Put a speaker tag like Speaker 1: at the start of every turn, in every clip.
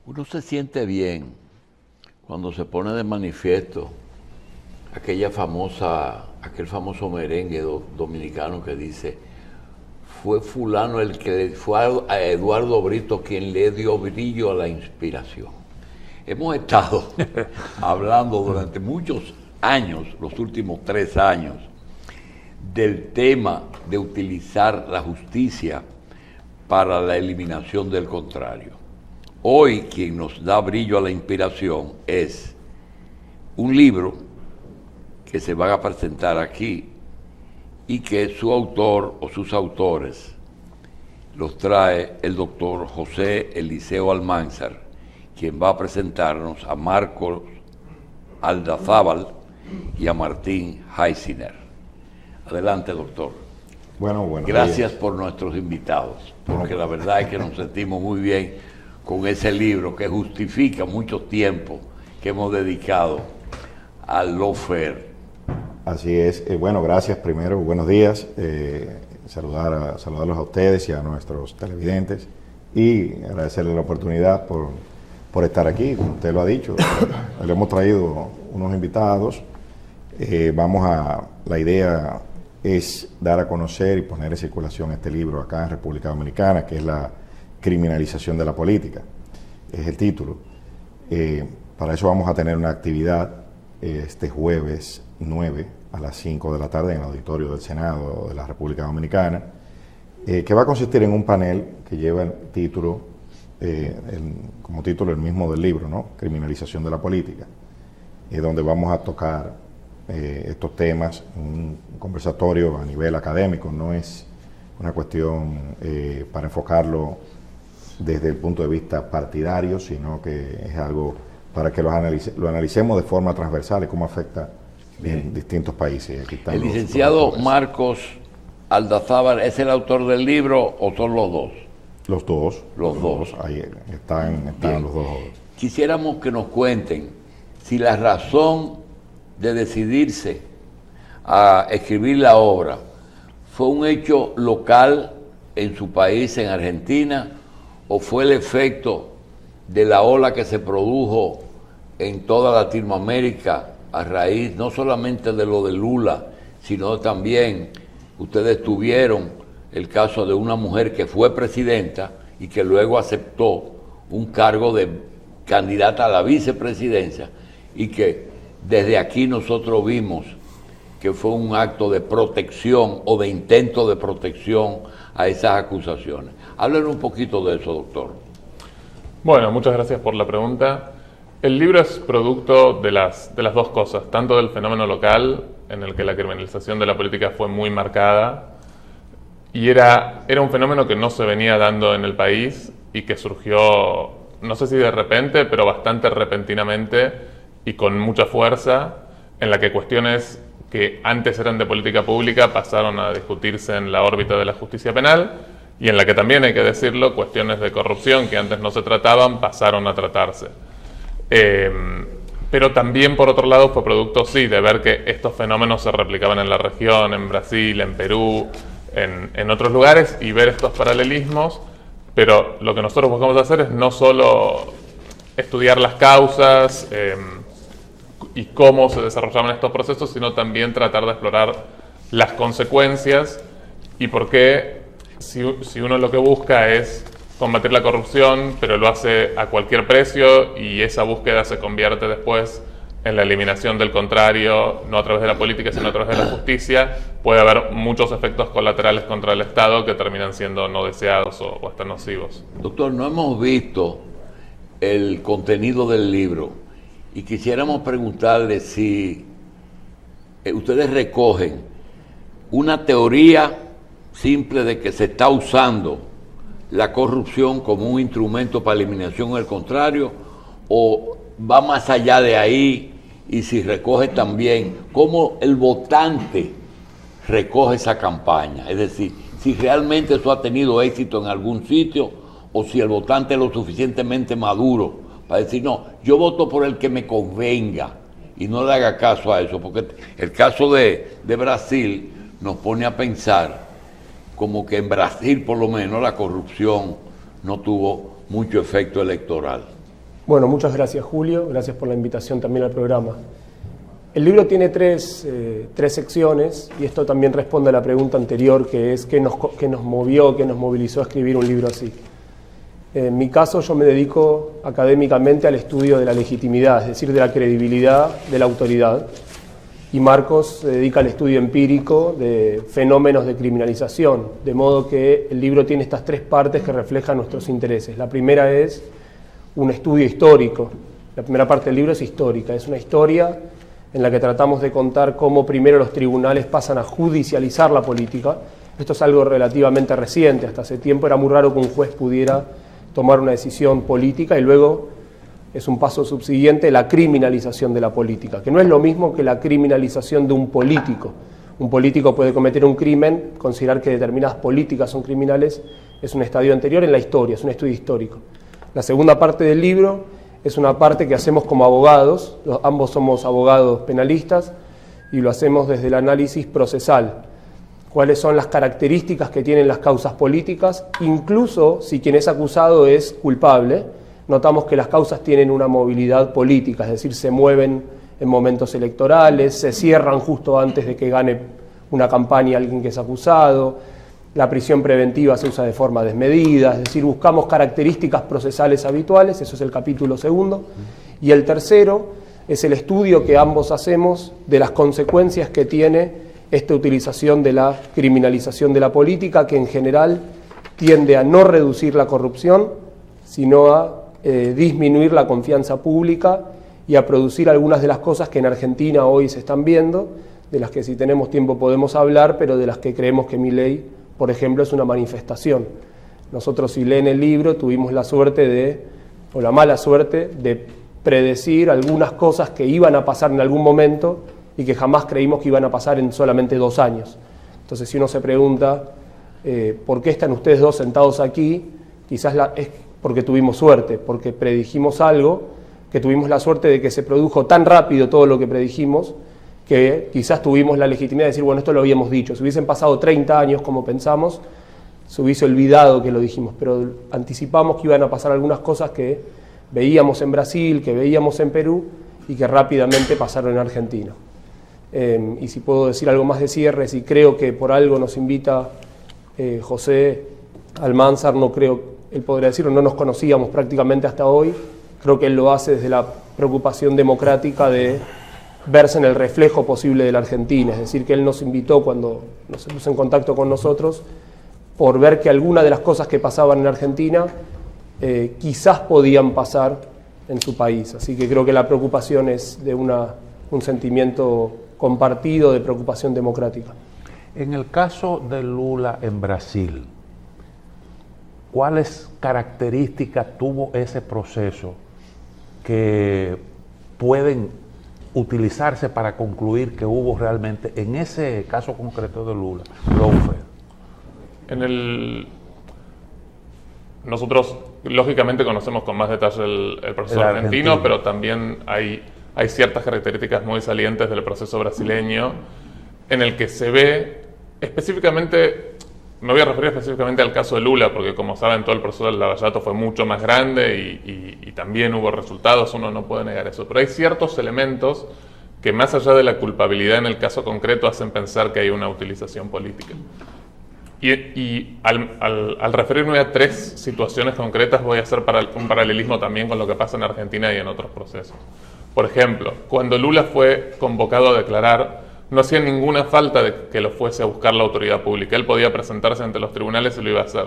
Speaker 1: Uno se siente bien cuando se pone de manifiesto aquel famoso merengue dominicano que dice: fue fulano el que fue a Eduardo Brito quien le dio brillo a la inspiración. Hemos estado hablando durante muchos años, los últimos 3 años, del tema de utilizar la justicia para la eliminación del contrario. Hoy quien nos da brillo a la inspiración es un libro que se va a presentar aquí y que su autor o sus autores los trae el doctor José Eliseo Almanzar, quien va a presentarnos a Marcos Aldazábal y a Martín Heisiner. Adelante, doctor.
Speaker 2: Bueno,
Speaker 1: gracias por nuestros invitados, porque la verdad es que nos sentimos muy bien con ese libro que justifica mucho tiempo que hemos dedicado al lawfare.
Speaker 2: Así es. Bueno, gracias primero, buenos días. Saludarlos a ustedes y a nuestros televidentes y agradecerles la oportunidad por estar aquí, como usted lo ha dicho. Le hemos traído unos invitados. La idea es dar a conocer y poner en circulación este libro acá en República Dominicana, que es la criminalización de la política, es el título. Para eso vamos a tener una actividad este jueves 9 a las 5 de la tarde en el auditorio del Senado de la República Dominicana, que va a consistir en un panel que lleva el título, como título el mismo del libro, ¿no? Criminalización de la política, donde vamos a tocar estos temas, un conversatorio a nivel académico, no es una cuestión para enfocarlo desde el punto de vista partidario, sino que es algo para que lo analicemos de forma transversal y cómo afecta en distintos países. Aquí están
Speaker 1: el licenciado Marcos Aldazábal, ¿es el autor del libro o son los dos?
Speaker 2: Los dos.
Speaker 1: Los dos.
Speaker 2: Ahí están los dos.
Speaker 1: Quisiéramos que nos cuenten si la razón de decidirse a escribir la obra fue un hecho local en su país, en Argentina, o fue el efecto de la ola que se produjo en toda Latinoamérica a raíz no solamente de lo de Lula, sino también ustedes tuvieron el caso de una mujer que fue presidenta y que luego aceptó un cargo de candidata a la vicepresidencia y que desde aquí nosotros vimos que fue un acto de protección o de intento de protección a esas acusaciones. Háblenos un poquito de eso, doctor.
Speaker 3: Bueno, muchas gracias por la pregunta. El libro es producto de las dos cosas, tanto del fenómeno local, en el que la criminalización de la política fue muy marcada, y era un fenómeno que no se venía dando en el país y que surgió, no sé si de repente, pero bastante repentinamente y con mucha fuerza, en la que cuestiones que antes eran de política pública pasaron a discutirse en la órbita de la justicia penal, y en la que también, hay que decirlo, cuestiones de corrupción que antes no se trataban pasaron a tratarse. Pero también, por otro lado, fue producto, sí, de ver que estos fenómenos se replicaban en la región, en Brasil, en Perú, en otros lugares, y ver estos paralelismos. Pero lo que nosotros buscamos hacer es no solo estudiar las causas y cómo se desarrollaban estos procesos, sino también tratar de explorar las consecuencias y por qué, si uno lo que busca es combatir la corrupción, pero lo hace a cualquier precio, y esa búsqueda se convierte después en la eliminación del contrario, no a través de la política, sino a través de la justicia, puede haber muchos efectos colaterales contra el Estado que terminan siendo no deseados o hasta nocivos.
Speaker 1: Doctor, no hemos visto el contenido del libro y quisiéramos preguntarle si ustedes recogen una teoría simple de que se está usando la corrupción como un instrumento para eliminación del contrario, o va más allá de ahí, y si recoge también cómo el votante recoge esa campaña, es decir, si realmente eso ha tenido éxito en algún sitio, o si el votante es lo suficientemente maduro para decir, no, yo voto por el que me convenga, y no le haga caso a eso, porque el caso de Brasil nos pone a pensar como que en Brasil por lo menos la corrupción no tuvo mucho efecto electoral.
Speaker 4: Bueno, muchas gracias, Julio. Gracias por la invitación también al programa. El libro tiene tres secciones, y esto también responde a la pregunta anterior, que es qué nos movilizó a escribir un libro así. En mi caso, yo me dedico académicamente al estudio de la legitimidad, es decir, de la credibilidad de la autoridad. Y Marcos se dedica al estudio empírico de fenómenos de criminalización, de modo que el libro tiene estas tres partes que reflejan nuestros intereses. La primera es un estudio histórico. La primera parte del libro es histórica, es una historia en la que tratamos de contar cómo primero los tribunales pasan a judicializar la política. Esto es algo relativamente reciente, hasta hace tiempo era muy raro que un juez pudiera tomar una decisión política, y luego es un paso subsiguiente la criminalización de la política, que no es lo mismo que la criminalización de un político. Un político puede cometer un crimen, considerar que determinadas políticas son criminales, es un estadio anterior en la historia, es un estudio histórico. La segunda parte del libro es una parte que hacemos como abogados, ambos somos abogados penalistas, y lo hacemos desde el análisis procesal. Cuáles son las características que tienen las causas políticas, incluso si quien es acusado es culpable. Notamos que las causas tienen una movilidad política, es decir, se mueven en momentos electorales, se cierran justo antes de que gane una campaña alguien que es acusado. La prisión preventiva se usa de forma desmedida, es decir, buscamos características procesales habituales, eso es el capítulo segundo. Y el tercero es el estudio que ambos hacemos de las consecuencias que tiene esta utilización de la criminalización de la política, que en general tiende a no reducir la corrupción, sino a disminuir la confianza pública y a producir algunas de las cosas que en Argentina hoy se están viendo, de las que si tenemos tiempo podemos hablar, pero de las que creemos que Milei, por ejemplo, es una manifestación. Nosotros, si leen el libro, tuvimos la suerte o la mala suerte de predecir algunas cosas que iban a pasar en algún momento y que jamás creímos que iban a pasar en solamente 2 años. Entonces, si uno se pregunta ¿por qué están ustedes dos sentados aquí? Quizás es porque tuvimos suerte, porque predijimos algo, que tuvimos la suerte de que se produjo tan rápido todo lo que predijimos, que quizás tuvimos la legitimidad de decir, bueno, esto lo habíamos dicho. Si hubiesen pasado 30 años como pensamos, se hubiese olvidado que lo dijimos, pero anticipamos que iban a pasar algunas cosas que veíamos en Brasil, que veíamos en Perú y que rápidamente pasaron en Argentina. Y si puedo decir algo más de cierre, si creo que por algo nos invita José Almanzar, no creo, él podría decirlo, no nos conocíamos prácticamente hasta hoy, creo que él lo hace desde la preocupación democrática de verse en el reflejo posible de la Argentina, es decir, que él nos invitó cuando nos puso en contacto con nosotros por ver que algunas de las cosas que pasaban en Argentina quizás podían pasar en su país, así que creo que la preocupación es de un sentimiento compartido de preocupación democrática.
Speaker 5: En el caso de Lula en Brasil, ¿cuáles características tuvo ese proceso que pueden utilizarse para concluir que hubo realmente, en ese caso concreto de Lula, lawfare?
Speaker 3: Nosotros, lógicamente, conocemos con más detalle el proceso argentino, pero también hay ciertas características muy salientes del proceso brasileño en el que se ve específicamente, me voy a referir específicamente al caso de Lula, porque como saben todo el proceso del Lava Jato fue mucho más grande y también hubo resultados, uno no puede negar eso, pero hay ciertos elementos que más allá de la culpabilidad en el caso concreto hacen pensar que hay una utilización política. Y al referirme a 3 situaciones concretas voy a hacer un paralelismo también con lo que pasa en Argentina y en otros procesos. Por ejemplo, cuando Lula fue convocado a declarar, no hacía ninguna falta de que lo fuese a buscar la autoridad pública. Él podía presentarse ante los tribunales y lo iba a hacer.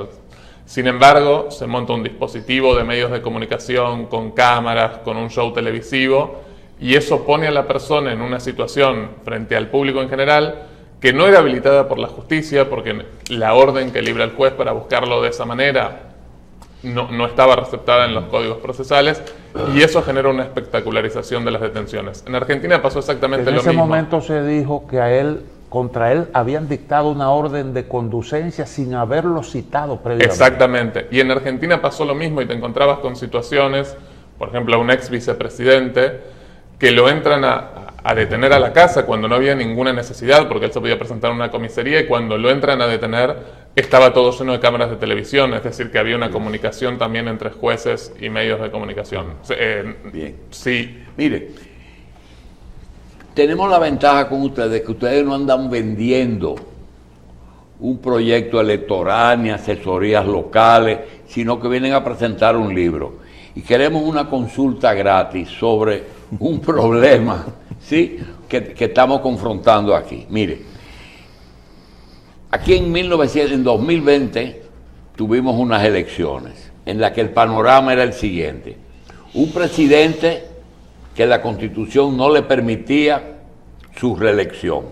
Speaker 3: Sin embargo, se monta un dispositivo de medios de comunicación, con cámaras, con un show televisivo, y eso pone a la persona en una situación frente al público en general que no era habilitada por la justicia, porque la orden que libra el juez para buscarlo de esa manera no estaba receptada en los códigos procesales, y eso genera una espectacularización de las detenciones. En Argentina pasó exactamente lo mismo.
Speaker 5: En ese momento se dijo que contra él habían dictado una orden de conducencia sin haberlo citado previamente.
Speaker 3: Exactamente. Y en Argentina pasó lo mismo, y te encontrabas con situaciones, por ejemplo, a un ex vicepresidente que lo entran a a detener a la casa cuando no había ninguna necesidad, porque él se podía presentar en una comisaría, y cuando lo entran a detener estaba todo lleno de cámaras de televisión, es decir, que había una comunicación también entre jueces y medios de comunicación.
Speaker 1: Bien.
Speaker 3: Sí.
Speaker 1: Mire, tenemos la ventaja con ustedes, que ustedes no andan vendiendo un proyecto electoral ni asesorías locales, sino que vienen a presentar un libro. Y queremos una consulta gratis sobre un problema, ¿sí?, que estamos confrontando aquí. Mire, aquí en 2020 tuvimos unas elecciones en las que el panorama era el siguiente: un presidente que la Constitución no le permitía su reelección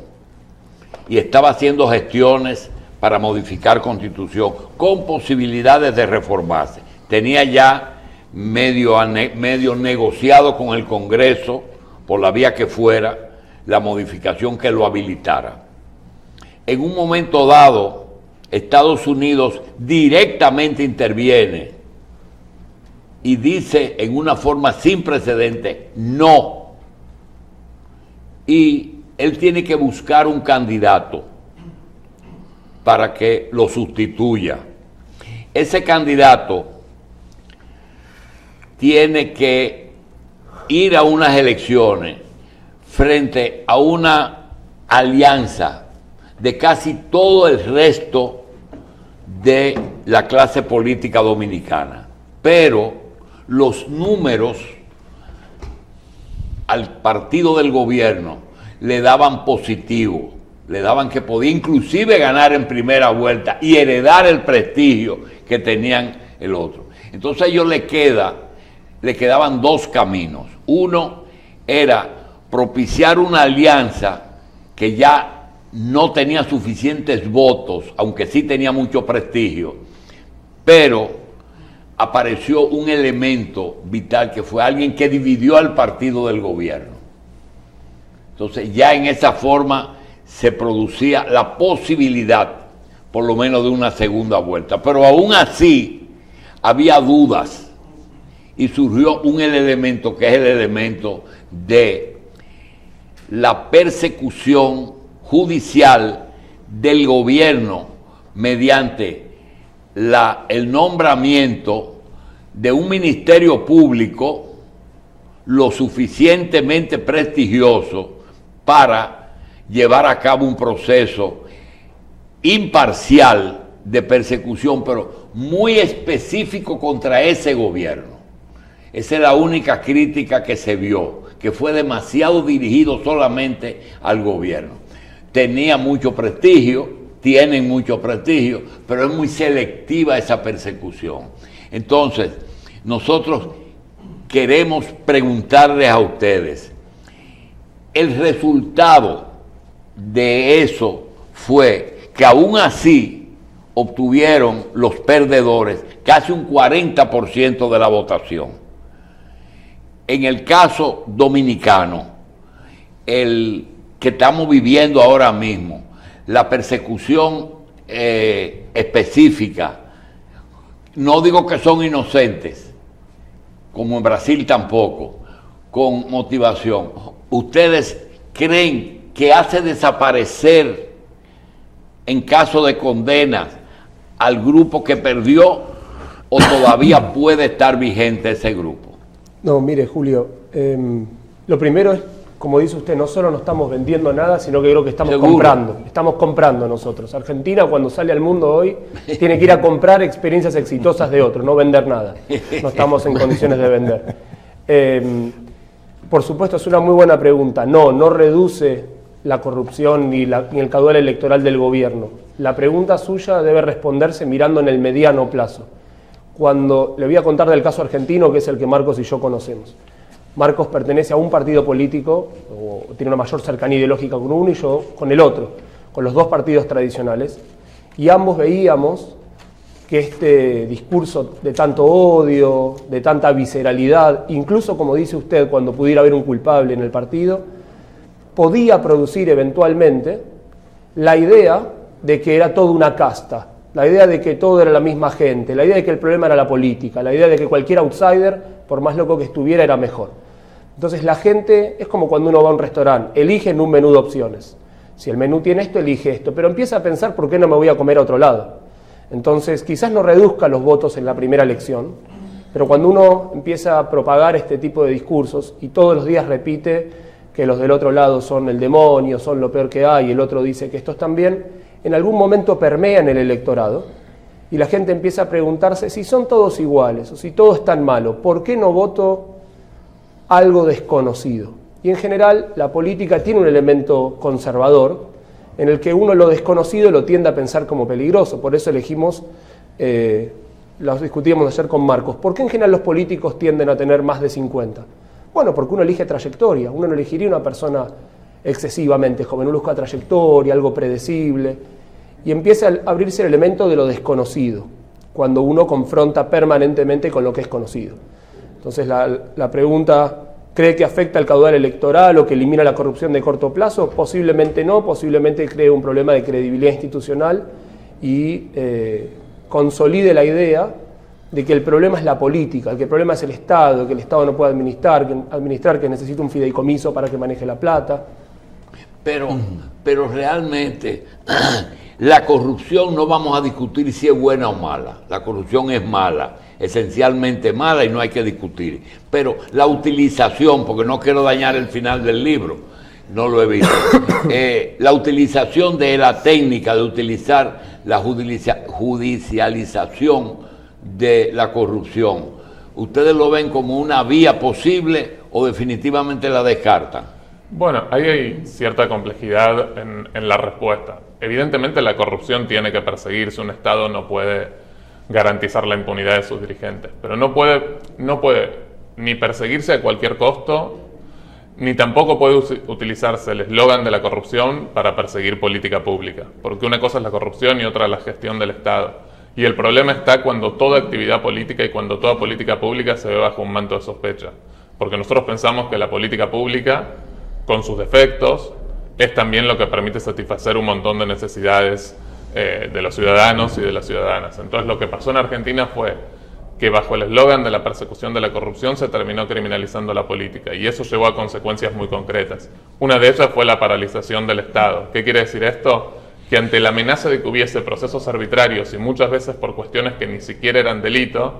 Speaker 1: y estaba haciendo gestiones para modificar Constitución con posibilidades de reformarse. Tenía ya medio negociado con el Congreso, por la vía que fuera, la modificación que lo habilitara. En un momento dado, Estados Unidos directamente interviene y dice en una forma sin precedente, no. Y él tiene que buscar un candidato para que lo sustituya. Ese candidato tiene que ir a unas elecciones frente a una alianza de casi todo el resto de la clase política dominicana. Pero los números al partido del gobierno le daban positivo, le daban que podía inclusive ganar en primera vuelta y heredar el prestigio que tenían el otro. Entonces a ellos le quedaban dos caminos. Uno era propiciar una alianza que ya no tenía suficientes votos, aunque sí tenía mucho prestigio, pero apareció un elemento vital que fue alguien que dividió al partido del gobierno. Entonces ya en esa forma se producía la posibilidad, por lo menos, de una segunda vuelta. Pero aún así había dudas y surgió un elemento que es el elemento de la persecución judicial del gobierno mediante el nombramiento de un ministerio público lo suficientemente prestigioso para llevar a cabo un proceso imparcial de persecución, pero muy específico contra ese gobierno. Esa es la única crítica que se vio, que fue demasiado dirigido solamente al gobierno. Tenía mucho prestigio, tienen mucho prestigio, pero es muy selectiva esa persecución. Entonces, nosotros queremos preguntarles a ustedes, el resultado de eso fue que aún así obtuvieron los perdedores casi un 40% de la votación. En el caso dominicano, el que estamos viviendo ahora mismo, la persecución específica, no digo que son inocentes, como en Brasil tampoco, con motivación. ¿Ustedes creen que hace desaparecer, en caso de condenas, al grupo que perdió, o todavía puede estar vigente ese grupo?
Speaker 4: No, mire, Julio, lo primero es, como dice usted, no solo no estamos vendiendo nada, sino que creo que estamos comprando. Estamos comprando nosotros. Argentina, cuando sale al mundo hoy, tiene que ir a comprar experiencias exitosas de otros, no vender nada. No estamos en condiciones de vender. Por supuesto, es una muy buena pregunta. No reduce la corrupción ni el caudal electoral del gobierno. La pregunta suya debe responderse mirando en el mediano plazo. Cuando le voy a contar del caso argentino, que es el que Marcos y yo conocemos. Marcos pertenece a un partido político, o tiene una mayor cercanía ideológica con uno y yo con el otro, con los dos partidos tradicionales, y ambos veíamos que este discurso de tanto odio, de tanta visceralidad, incluso como dice usted, cuando pudiera haber un culpable en el partido, podía producir eventualmente la idea de que era toda una casta, la idea de que todo era la misma gente, la idea de que el problema era la política, la idea de que cualquier outsider, por más loco que estuviera, era mejor. Entonces la gente es como cuando uno va a un restaurante, elige en un menú de opciones. Si el menú tiene esto, elige esto, pero empieza a pensar por qué no me voy a comer a otro lado. Entonces quizás no reduzca los votos en la primera elección, pero cuando uno empieza a propagar este tipo de discursos y todos los días repite que los del otro lado son el demonio, son lo peor que hay, y el otro dice que estos también, en algún momento permean el electorado y la gente empieza a preguntarse si son todos iguales o si todo es tan malo, ¿por qué no voto algo desconocido? Y en general la política tiene un elemento conservador en el que uno lo desconocido lo tiende a pensar como peligroso. Por eso elegimos, lo discutíamos ayer con Marcos, ¿por qué en general los políticos tienden a tener más de 50? Bueno, porque uno elige trayectoria, uno no elegiría una persona excesivamente joven, uno busca trayectoria, algo predecible, y empieza a abrirse el elemento de lo desconocido, cuando uno confronta permanentemente con lo que es conocido. Entonces la pregunta, ¿cree que afecta el caudal electoral o que elimina la corrupción de corto plazo? Posiblemente no, posiblemente cree un problema de credibilidad institucional y consolide la idea de que el problema es la política, que el problema es el Estado, que el Estado no puede administrar, que necesita un fideicomiso para que maneje la plata.
Speaker 1: Pero realmente la corrupción no vamos a discutir si es buena o mala. La corrupción es mala, esencialmente mala, y no hay que discutir. Pero la utilización, porque no quiero dañar el final del libro, no lo he visto, la utilización de la técnica de utilizar la judicialización de la corrupción, ¿ustedes lo ven como una vía posible o definitivamente la descartan?
Speaker 3: Bueno, ahí hay cierta complejidad en la respuesta. Evidentemente la corrupción tiene que perseguirse, un Estado no puede garantizar la impunidad de sus dirigentes, pero no puede ni perseguirse a cualquier costo, ni tampoco puede utilizarse el eslogan de la corrupción para perseguir política pública, porque una cosa es la corrupción y otra la gestión del Estado. Y el problema está cuando toda actividad política y cuando toda política pública se ve bajo un manto de sospecha, porque nosotros pensamos que la política pública, con sus defectos, es también lo que permite satisfacer un montón de necesidades de los ciudadanos y de las ciudadanas. Entonces lo que pasó en Argentina fue que bajo el eslogan de la persecución de la corrupción se terminó criminalizando la política, y eso llevó a consecuencias muy concretas. Una de ellas fue la paralización del Estado. ¿Qué quiere decir esto? Que ante la amenaza de que hubiese procesos arbitrarios y muchas veces por cuestiones que ni siquiera eran delito,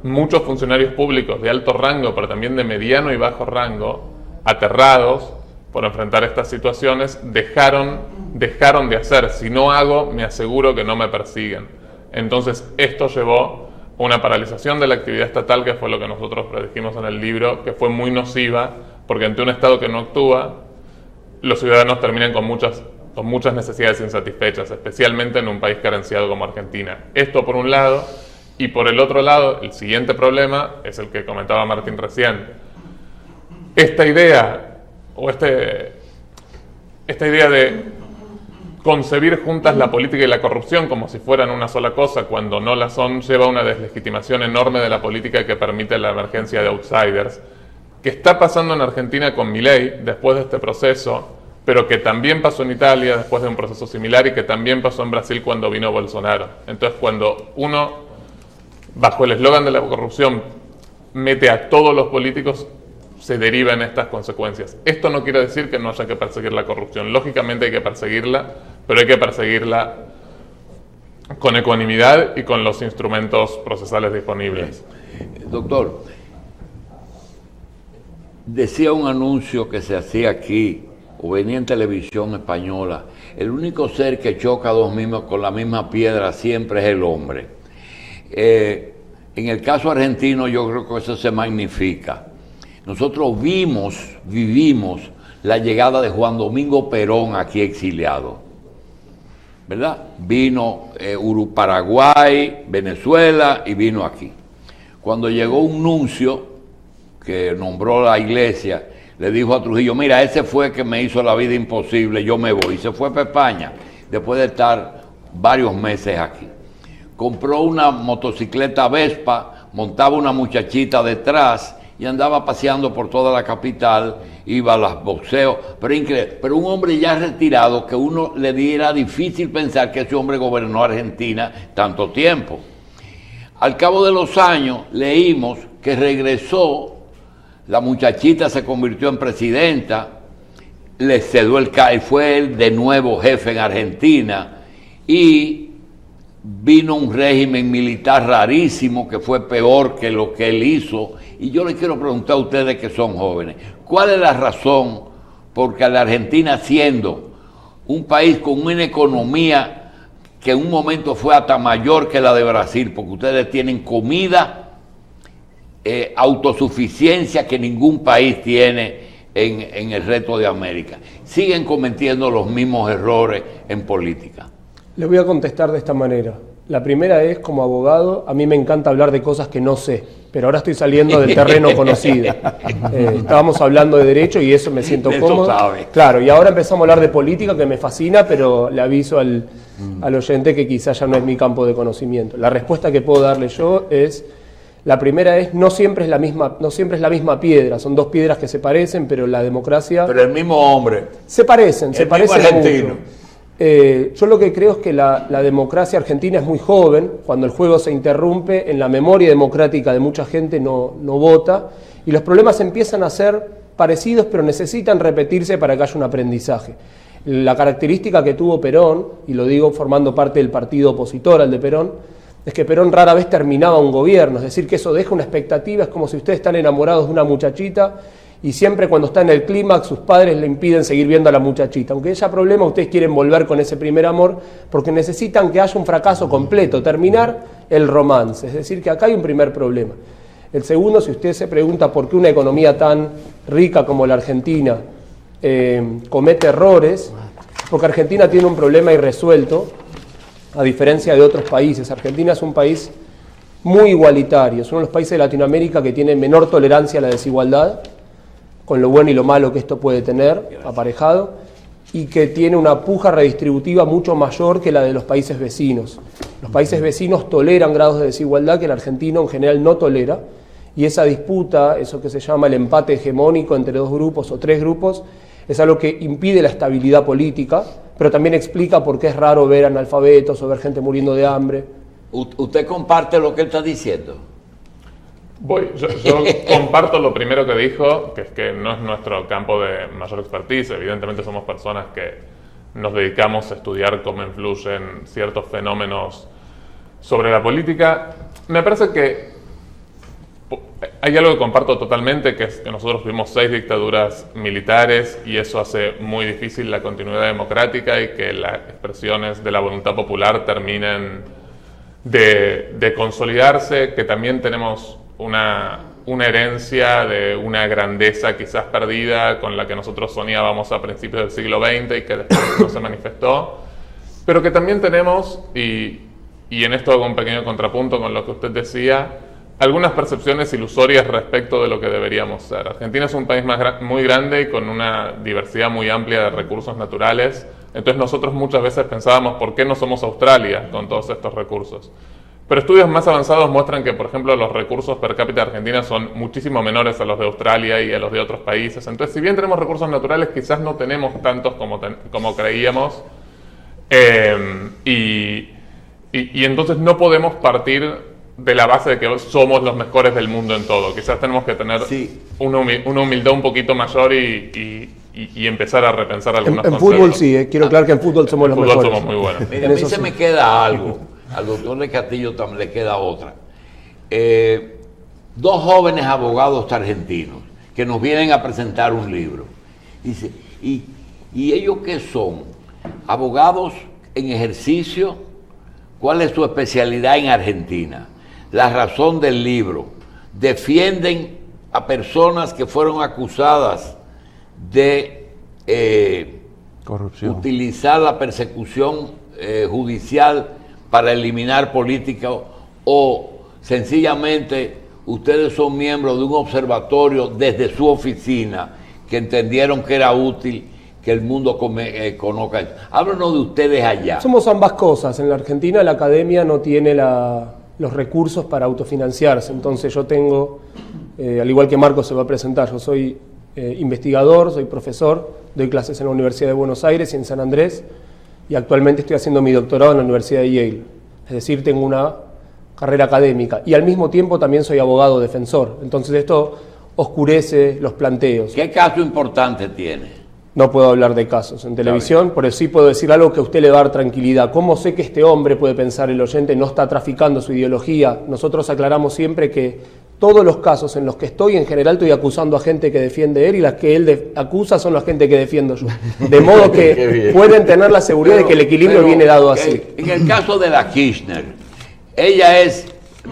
Speaker 3: muchos funcionarios públicos de alto rango, pero también de mediano y bajo rango, aterrados por enfrentar estas situaciones, dejaron de hacer. Si no hago, me aseguro que no me persiguen. Entonces esto llevó a una paralización de la actividad estatal, que fue lo que nosotros predijimos en el libro, que fue muy nociva, porque ante un Estado que no actúa, los ciudadanos terminan con muchas necesidades insatisfechas, especialmente en un país carenciado como Argentina. Esto por un lado, y por el otro lado, el siguiente problema es el que comentaba Martín recién. Esta idea de concebir juntas la política y la corrupción como si fueran una sola cosa, cuando no la son, lleva a una deslegitimación enorme de la política que permite la emergencia de outsiders, que está pasando en Argentina con Milei después de este proceso, pero que también pasó en Italia después de un proceso similar y que también pasó en Brasil cuando vino Bolsonaro. Entonces, cuando uno, bajo el eslogan de la corrupción, mete a todos los políticos, se derivan estas consecuencias. Esto no quiere decir que no haya que perseguir la corrupción. Lógicamente hay que perseguirla, pero hay que perseguirla con ecuanimidad y con los instrumentos procesales disponibles.
Speaker 1: Doctor, decía un anuncio que se hacía aquí, o venía en televisión española, el único ser que choca dos mismos con la misma piedra siempre es el hombre. En el caso argentino yo creo que eso se magnifica. Nosotros vivimos la llegada de Juan Domingo Perón aquí exiliado, ¿verdad? Vino Paraguay, Venezuela y vino aquí. Cuando llegó un nuncio que nombró la iglesia, le dijo a Trujillo, mira, ese fue el que me hizo la vida imposible, yo me voy. Y se fue para España, después de estar varios meses aquí. Compró una motocicleta Vespa, montaba una muchachita detrás y andaba paseando por toda la capital, iba a los boxeos, pero un hombre ya retirado que uno le diera difícil pensar que ese hombre gobernó Argentina tanto tiempo. Al cabo de los años leímos que regresó la muchachita se convirtió en presidenta, le cedió el cargo, fue él de nuevo jefe en Argentina, y vino un régimen militar rarísimo que fue peor que lo que él hizo. Y yo les quiero preguntar a ustedes que son jóvenes, ¿cuál es la razón por que la Argentina, siendo un país con una economía que en un momento fue hasta mayor que la de Brasil, porque ustedes tienen comida, autosuficiencia que ningún país tiene en el resto de América, siguen cometiendo los mismos errores en política?
Speaker 4: Le voy a contestar de esta manera. La primera es, como abogado, a mí me encanta hablar de cosas que no sé, pero ahora estoy saliendo del terreno conocido. Estábamos hablando de derecho y eso me siento cómodo.
Speaker 1: Sabe.
Speaker 4: Claro, y ahora empezamos a hablar de política, que me fascina, pero le aviso al oyente que quizás ya no es mi campo de conocimiento. La respuesta que puedo darle yo es, la primera es, no siempre es la misma piedra, son dos piedras que se parecen, pero la democracia...
Speaker 1: Pero el mismo hombre.
Speaker 4: Se parecen
Speaker 1: argentino.
Speaker 4: mucho. Yo lo que creo es que la democracia argentina es muy joven. Cuando el juego se interrumpe, en la memoria democrática de mucha gente no vota, y los problemas empiezan a ser parecidos, pero necesitan repetirse para que haya un aprendizaje. La característica que tuvo Perón, y lo digo formando parte del partido opositor al de Perón, es que Perón rara vez terminaba un gobierno, es decir, que eso deja una expectativa, es como si ustedes están enamorados de una muchachita, y siempre cuando está en el clímax sus padres le impiden seguir viendo a la muchachita. Aunque haya problema, ustedes quieren volver con ese primer amor porque necesitan que haya un fracaso completo, terminar el romance. Es decir, que acá hay un primer problema. El segundo, si usted se pregunta por qué una economía tan rica como la Argentina comete errores, porque Argentina tiene un problema irresuelto, a diferencia de otros países. Argentina es un país muy igualitario, es uno de los países de Latinoamérica que tiene menor tolerancia a la desigualdad, con lo bueno y lo malo que esto puede tener aparejado, y que tiene una puja redistributiva mucho mayor que la de los países vecinos. Los países vecinos toleran grados de desigualdad que el argentino en general no tolera, y esa disputa, eso que se llama el empate hegemónico entre dos grupos o tres grupos, es algo que impide la estabilidad política, pero también explica por qué es raro ver analfabetos o ver gente muriendo de hambre.
Speaker 1: ¿Usted comparte lo que él está diciendo?
Speaker 3: Yo comparto lo primero que dijo, que es que no es nuestro campo de mayor expertise. Evidentemente somos personas que nos dedicamos a estudiar cómo influyen ciertos fenómenos sobre la política. Me parece que hay algo que comparto totalmente, que es que nosotros tuvimos 6 dictaduras militares y eso hace muy difícil la continuidad democrática y que las expresiones de la voluntad popular terminen de consolidarse, que también tenemos una herencia de una grandeza quizás perdida con la que nosotros soñábamos a principios del siglo XX y que después no se manifestó, pero que también tenemos, y en esto hago un pequeño contrapunto con lo que usted decía, algunas percepciones ilusorias respecto de lo que deberíamos ser. Argentina es un país muy grande y con una diversidad muy amplia de recursos naturales, entonces nosotros muchas veces pensábamos ¿por qué no somos Australia con todos estos recursos? Pero estudios más avanzados muestran que, por ejemplo, los recursos per cápita de Argentina son muchísimo menores a los de Australia y a los de otros países. Entonces, si bien tenemos recursos naturales, quizás no tenemos tantos como creíamos. Y entonces no podemos partir de la base de que somos los mejores del mundo en todo. Quizás tenemos que tener una humildad un poquito mayor y empezar a repensar algunos conceptos.
Speaker 4: En fútbol sí, quiero aclarar que en fútbol somos los mejores.
Speaker 3: Somos muy buenos.
Speaker 1: Mira, a mí se me queda algo. Al doctor de Castillo también le queda otra. 2 jóvenes abogados argentinos que nos vienen a presentar un libro. Dice, ¿y ellos qué son? ¿Abogados en ejercicio? ¿Cuál es su especialidad en Argentina? La razón del libro. Defienden a personas que fueron acusadas de
Speaker 5: corrupción,
Speaker 1: utilizar la persecución judicial para eliminar política, o sencillamente ustedes son miembros de un observatorio desde su oficina que entendieron que era útil que el mundo conozca. Háblanos de ustedes allá.
Speaker 4: Somos ambas cosas. En la Argentina la academia no tiene los recursos para autofinanciarse, entonces yo tengo, al igual que Marco se va a presentar, yo soy investigador, soy profesor, doy clases en la Universidad de Buenos Aires y en San Andrés, y actualmente estoy haciendo mi doctorado en la Universidad de Yale. Es decir, tengo una carrera académica y al mismo tiempo también soy abogado defensor. Entonces esto oscurece los planteos.
Speaker 1: ¿Qué caso importante tiene?
Speaker 4: No puedo hablar de casos en televisión, pero sí puedo decir algo que a usted le va a dar tranquilidad. ¿Cómo sé que este hombre, puede pensar el oyente, no está traficando su ideología? Nosotros aclaramos siempre que todos los casos en los que estoy, en general estoy acusando a gente que defiende él y las que él acusa son la gente que defiendo yo. De modo que pueden tener la seguridad de que el equilibrio viene dado así.
Speaker 1: En el caso de la Kirchner, ella es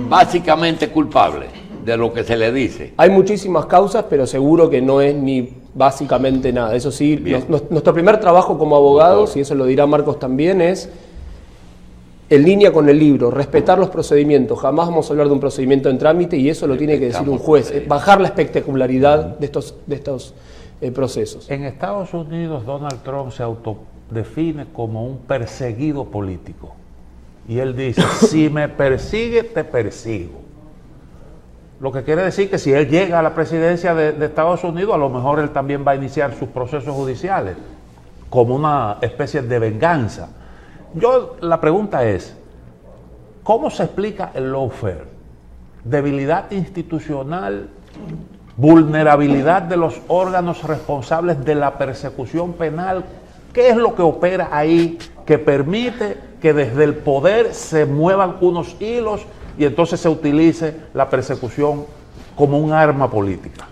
Speaker 1: básicamente culpable de lo que se le dice.
Speaker 4: Hay muchísimas causas, pero seguro que no es ni básicamente nada. Eso sí, nuestro primer trabajo como abogados, y eso lo dirá Marcos también, es en línea con el libro, respetar los procedimientos. Jamás vamos a hablar de un procedimiento en trámite y eso lo tiene que decir un juez. Bajar la espectacularidad de estos procesos.
Speaker 5: En Estados Unidos, Donald Trump se autodefine como un perseguido político. Y él dice, si me persigue, te persigo. Lo que quiere decir que si él llega a la presidencia de Estados Unidos, a lo mejor él también va a iniciar sus procesos judiciales como una especie de venganza. La pregunta es, ¿cómo se explica el lawfare? Debilidad institucional, vulnerabilidad de los órganos responsables de la persecución penal. ¿Qué es lo que opera ahí que permite que desde el poder se muevan unos hilos y entonces se utilice la persecución como un arma política?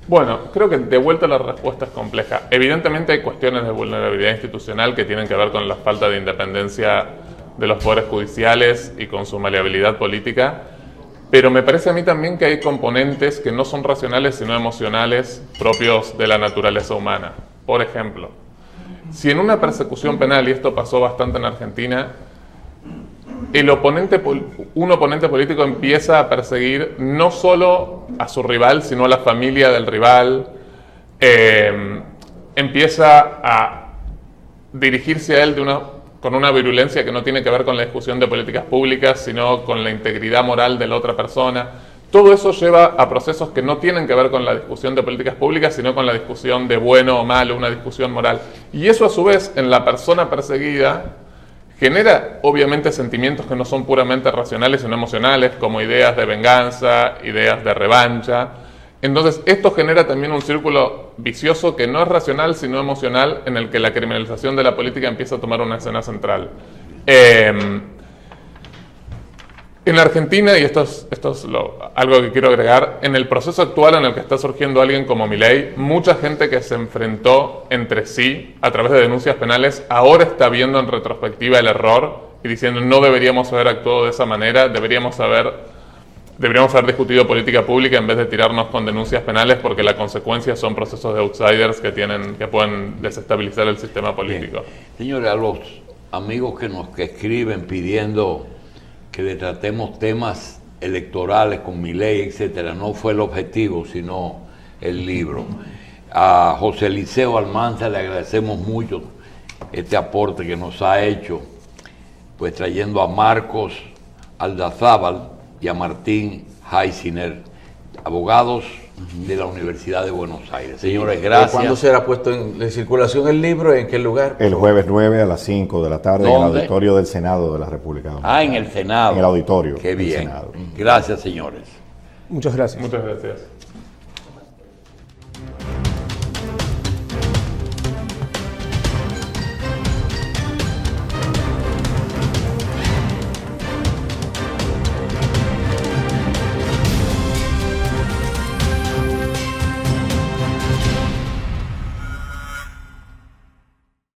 Speaker 3: Bueno, creo que de vuelta la respuesta es compleja. Evidentemente hay cuestiones de vulnerabilidad institucional que tienen que ver con la falta de independencia de los poderes judiciales y con su maleabilidad política, pero me parece a mí también que hay componentes que no son racionales sino emocionales propios de la naturaleza humana. Por ejemplo, si en una persecución penal, y esto pasó bastante en Argentina, un oponente político empieza a perseguir no solo a su rival, sino a la familia del rival, empieza a dirigirse a él con una virulencia que no tiene que ver con la discusión de políticas públicas, sino con la integridad moral de la otra persona. Todo eso lleva a procesos que no tienen que ver con la discusión de políticas públicas, sino con la discusión de bueno o malo, una discusión moral. Y eso a su vez en la persona perseguida genera obviamente sentimientos que no son puramente racionales sino emocionales, como ideas de venganza, ideas de revancha. Entonces esto genera también un círculo vicioso que no es racional sino emocional, en el que la criminalización de la política empieza a tomar una escena central. En Argentina, y esto es algo que quiero agregar, en el proceso actual en el que está surgiendo alguien como Milei, mucha gente que se enfrentó entre sí a través de denuncias penales ahora está viendo en retrospectiva el error y diciendo no deberíamos haber actuado de esa manera, deberíamos haber discutido política pública en vez de tirarnos con denuncias penales, porque la consecuencia son procesos de outsiders que pueden desestabilizar el sistema político.
Speaker 1: Bien. Señores, a los amigos que escriben pidiendo que le tratemos temas electorales con Milei, etcétera, no fue el objetivo, sino el libro. A José Eliseo Almanza le agradecemos mucho este aporte que nos ha hecho, pues trayendo a Marcos Aldazábal y a Martín Heisiner, abogados de la Universidad de Buenos Aires. Señores, gracias.
Speaker 6: ¿Cuándo será puesto en circulación el libro? ¿En qué lugar?
Speaker 2: El jueves 9 a las 5 de la tarde en el auditorio del Senado de la República Dominicana.
Speaker 1: Ah, en el Senado.
Speaker 2: En el auditorio.
Speaker 1: Qué bien.
Speaker 2: Senado.
Speaker 1: Gracias, señores.
Speaker 4: Muchas gracias.
Speaker 3: Muchas gracias.